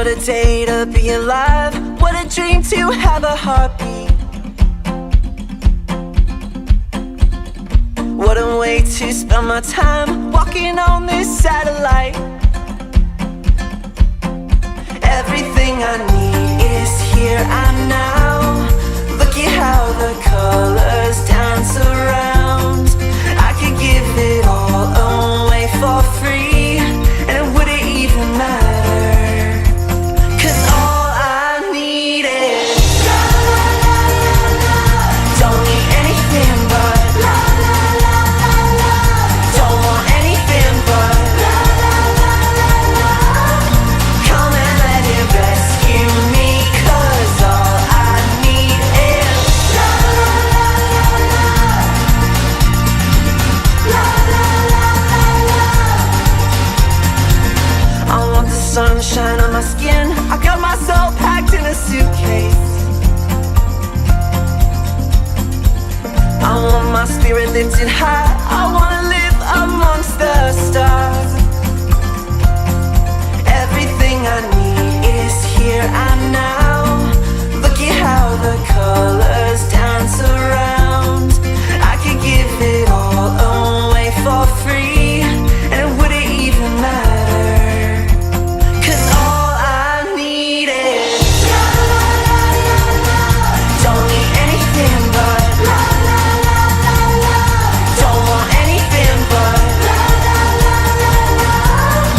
What a day to be alive. What a dream to have a heartbeat. What a way to spend my time walking on this satellite. Everything I need is here and now. Look at how the colors dance around. I could give it all away for free, and it wouldn't even matter. 'Cause all I need is love, love, love, love, love. Don't need anything but love, love, love, love, love. Don't want anything but love, love, love, love, love. Come and let it rescue me, 'cause all I need is love, love, love, love, love. Love, love, love, love, love. I want the sunshine on my skin. I got my soul packed in a suitcase. I want my spirit lifted high. I wanna live amongst the stars. Everything I need is here and now. Look at how the colors dance around. I could give it all away for free, and it wouldn't even matter. 'Cause all I need is love, love, love, love, love. Don't need anything but love, love, love, love, love. Don't want anything but love, love, love, love, love.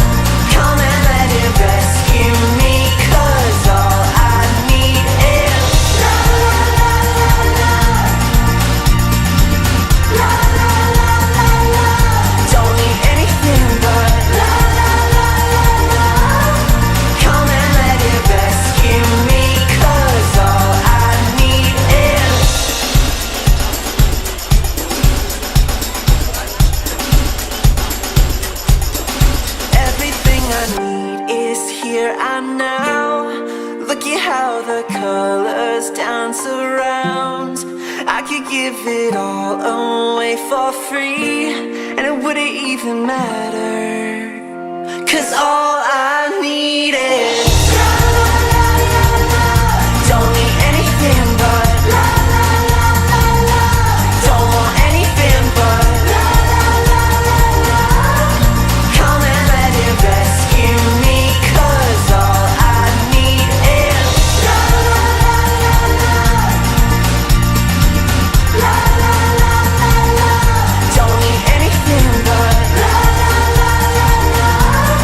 Come and let it rescue me, 'cause all I need is love, love, love, love, love. Love, love, love, love, love. Don't need anything but love, love, love, love, love. Come and let it rescue me, 'cause all I need is everything I need is here and now. Look at how the colors dance around. I could give it all away for free, and it wouldn't even matter. 'Cause all I need is love, love, love, love, love. Don't need anything but love, love, love, love, love. Don't want anything but love, love, love, love, love. Come and let it rescue me, 'cause all I need is love, love, love, love, love. Love, love, love, love, love. Don't need anything but love, love, love, love, love.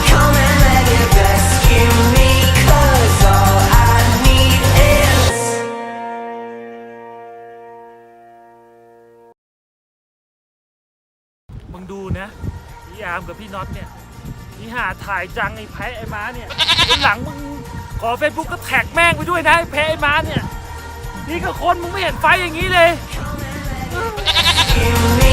Come and let it rescue me, 'cause all I need is มึงดูนะพี่อาร์มกับพี่น็อตเนี่ยนี่หาถ่ายจังไอ้แพ้ไอ้ม้าเนี่ยวันหลังมึงขอเฟซบุ๊กก็แท็กแม่งไปด้วยนะไอ้แพ้ไอ้ม้าเนี่ยนี่ก็คนมึงไม่เห็นไฟอย่างนี้เลย rescue me.